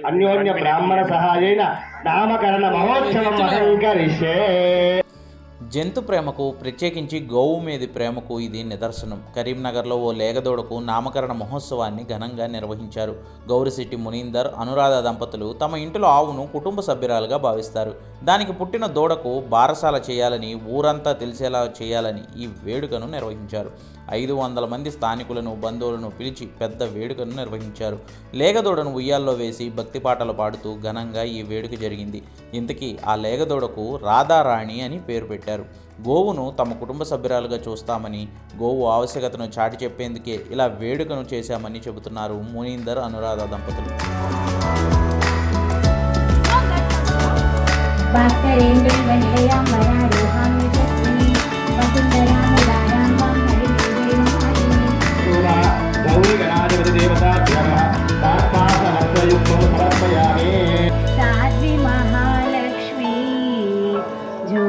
అన్యోన్య బ్రాహ్మణ సహాయేన నామకరణ మహోత్సవం అలంకరిష్యే. జంతు ప్రేమకు, ప్రత్యేకించి గోవు మీది ప్రేమకు ఇది నిదర్శనం. కరీంనగర్లో ఓ లేగదూడకు నామకరణ మహోత్సవాన్ని ఘనంగా నిర్వహించారు. గౌరిశెట్టి మునీందర్, అనురాధ దంపతులు తమ ఇంటిలో ఆవును కుటుంబ సభ్యురాలుగా భావిస్తారు. దానికి పుట్టిన దూడకు బారసాల చేయాలని, ఊరంతా తెలిసేలా చేయాలని ఈ వేడుకను నిర్వహించారు. 500 మంది స్థానికులను, బంధువులను పిలిచి పెద్ద వేడుకను నిర్వహించారు. లేగదూడను ఉయ్యాల్లో వేసి భక్తి పాటలు పాడుతూ ఘనంగా ఈ వేడుక జరిగింది. ఇంతకీ ఆ లేగదూడకు రాధారాణి అని పేరు పెట్టారు. గోవును తమ కుటుంబ సభ్యురాలుగా చూస్తామని, గోవు ఆవశ్యకతను చాటి చెప్పేందుకే ఇలా వేడుకను చేశామని చెబుతున్నారు మునీందర్, అనురాధ దంపతులు. जो